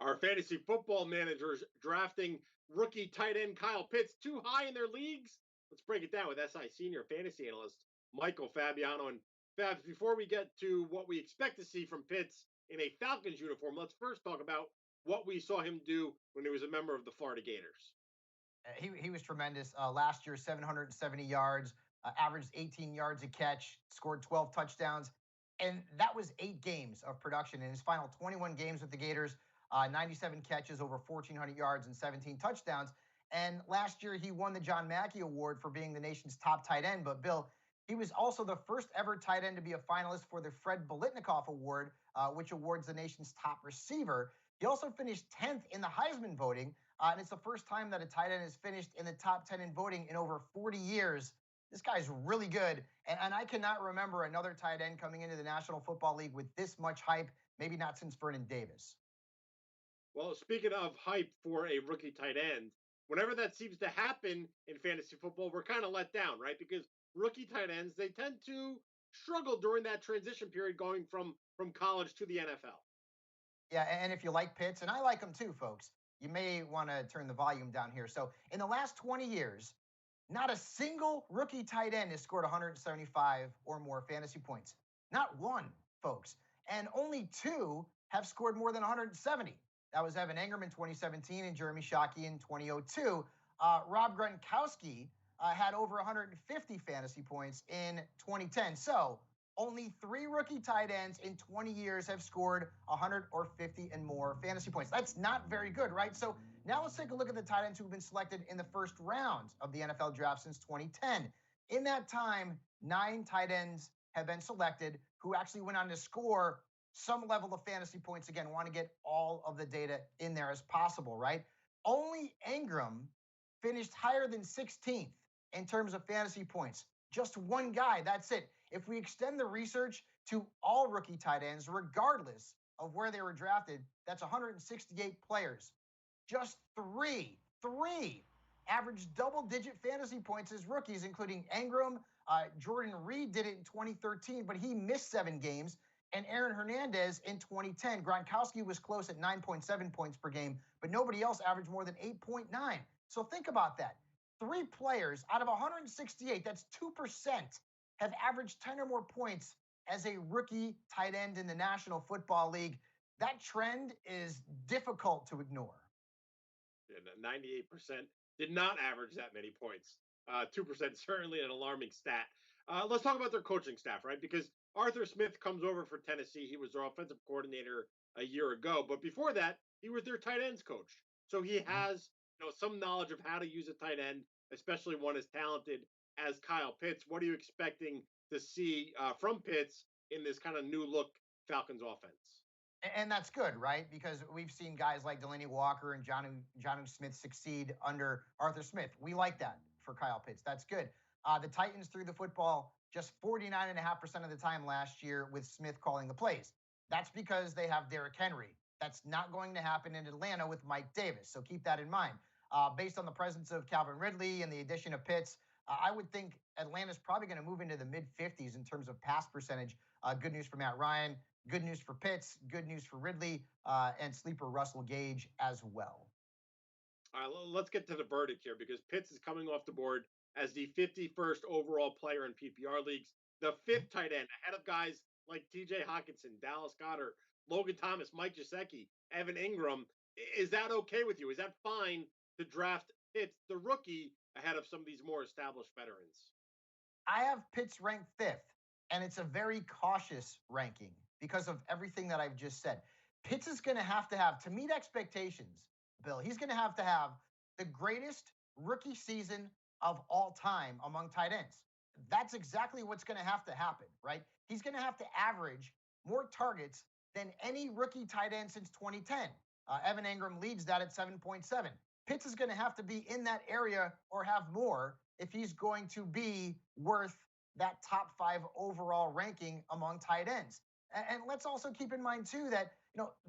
Our fantasy football managers drafting rookie tight end Kyle Pitts too high in their leagues? Let's break it down with SI senior fantasy analyst Michael Fabiano. And Fabs, before we get to what we expect to see from Pitts in a Falcons uniform, let's first talk about what we saw him do when he was a member of the Florida Gators. He was tremendous. Last year, 770 yards, averaged 18 yards a catch, scored 12 touchdowns. And that was 8 games of production. In his final 21 games with the Gators, 97 catches, over 1,400 yards, and 17 touchdowns. And last year, he won the John Mackey Award for being the nation's top tight end. But Bill, he was also the first ever tight end to be a finalist for the Fred Biletnikoff Award, which awards the nation's top receiver. He also finished 10th in the Heisman voting, and it's the first time that a tight end has finished in the top 10 in voting in over 40 years. This guy's really good, and I cannot remember another tight end coming into the National Football League with this much hype, maybe not since Vernon Davis. Well, speaking of hype for a rookie tight end, whenever that seems to happen in fantasy football, we're kind of let down, right? Because rookie tight ends, they tend to struggle during that transition period going from college to the NFL. Yeah, and if you like Pitts, and I like him too, folks, you may want to turn the volume down here. So in the last 20 years, not a single rookie tight end has scored 175 or more fantasy points. Not one, folks. And only two have scored more than 170. That was Evan Engram in 2017 and Jeremy Shockey in 2002. Rob Gronkowski had over 150 fantasy points in 2010. So only three rookie tight ends in 20 years have scored 150 and more fantasy points. That's not very good, right? So now let's take a look at the tight ends who've been selected in the first round of the NFL draft since 2010. In that time, 9 tight ends have been selected who actually went on to score some level of fantasy points. Again, want to get all of the data in there as possible, right? Only Engram finished higher than 16th in terms of fantasy points. Just one guy, that's it. If we extend the research to all rookie tight ends, regardless of where they were drafted, that's 168 players. Just three averaged double-digit fantasy points as rookies, including Engram. Jordan Reed did it in 2013, but he missed 7 games. And Aaron Hernandez in 2010. Gronkowski was close at 9.7 points per game, but nobody else averaged more than 8.9. So think about that. 3 players out of 168, that's 2%, have averaged 10 or more points as a rookie tight end in the National Football League. That trend is difficult to ignore. Yeah, 98% did not average that many points. 2% certainly an alarming stat. Let's talk about their coaching staff, right? Because Arthur Smith comes over for Tennessee. He was their offensive coordinator a year ago, but before that, he was their tight ends coach. So he has, some knowledge of how to use a tight end, especially one as talented as Kyle Pitts. What are you expecting to see from Pitts in this kind of new look Falcons offense? And that's good, right? Because we've seen guys like Delaney Walker and Jonnu Smith succeed under Arthur Smith. We like that for Kyle Pitts. That's good. The Titans threw the football just 49.5% of the time last year with Smith calling the plays. That's because they have Derrick Henry. That's not going to happen in Atlanta with Mike Davis. So keep that in mind. Based on the presence of Calvin Ridley and the addition of Pitts, I would think Atlanta's probably going to move into the mid-50s in terms of pass percentage. Good news for Matt Ryan. Good news for Pitts, good news for Ridley, and sleeper Russell Gage as well. All right, let's get to the verdict here because Pitts is coming off the board as the 51st overall player in PPR leagues, the 5th tight end, ahead of guys like TJ Hawkinson, Dallas Goddard, Logan Thomas, Mike Gesicki, Evan Ingram. Is that okay with you? Is that fine to draft Pitts, the rookie, ahead of some of these more established veterans? I have Pitts ranked 5th, and it's a very cautious ranking because of everything that I've just said. Pitts is going to have, to meet expectations, Bill, he's going to have the greatest rookie season of all time among tight ends. That's exactly what's going to happen, right? He's going to have to average more targets than any rookie tight end since 2010. Evan Engram leads that at 7.7. Pitts is going to have to be in that area or have more if he's going to be worth that top 5 overall ranking among tight ends. And let's also keep in mind too that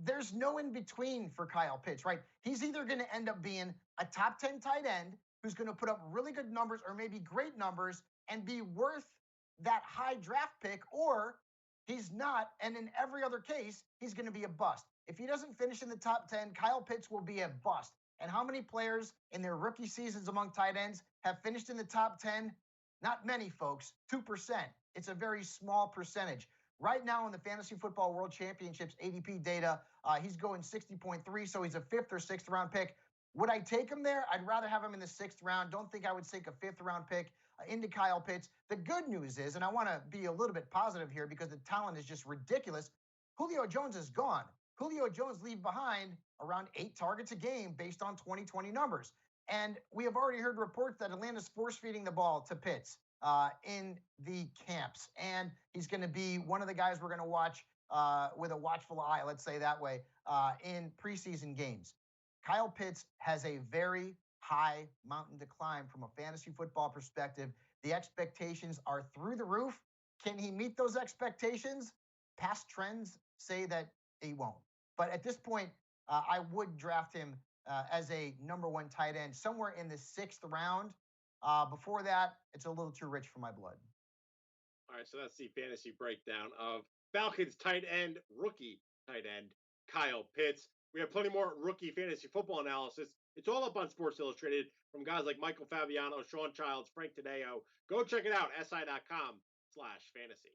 there's no in between for Kyle Pitts, right? He's either going to end up being a top 10 tight end who's going to put up really good numbers or maybe great numbers and be worth that high draft pick, or he's not, and in every other case, he's going to be a bust. If he doesn't finish in the top 10, Kyle Pitts will be a bust. And how many players in their rookie seasons among tight ends have finished in the top 10? Not many, folks. 2%. It's a very small percentage. Right now in the Fantasy Football World Championships ADP data, he's going 60.3, so he's a fifth or sixth round pick. Would I take him there? I'd rather have him in the sixth round. Don't think I would take a fifth round pick into Kyle Pitts. The good news is, and I want to be a little bit positive here because the talent is just ridiculous, Julio Jones is gone. Julio Jones leaves behind around 8 targets a game based on 2020 numbers. And we have already heard reports that Atlanta's force feeding the ball to Pitts in the camps. And he's going to be one of the guys we're going to watch with a watchful eye, let's say that way, in preseason games. Kyle Pitts has a very high mountain to climb from a fantasy football perspective. The expectations are through the roof. Can he meet those expectations? Past trends say that he won't. But at this point, I would draft him as a number one tight end somewhere in the sixth round. Before that, it's a little too rich for my blood. All right, so that's the fantasy breakdown of Falcons tight end, rookie tight end, Kyle Pitts. We have plenty more rookie fantasy football analysis. It's all up on Sports Illustrated from guys like Michael Fabiano, Sean Childs, Frank Tadeo. Go check it out, si.com/fantasy.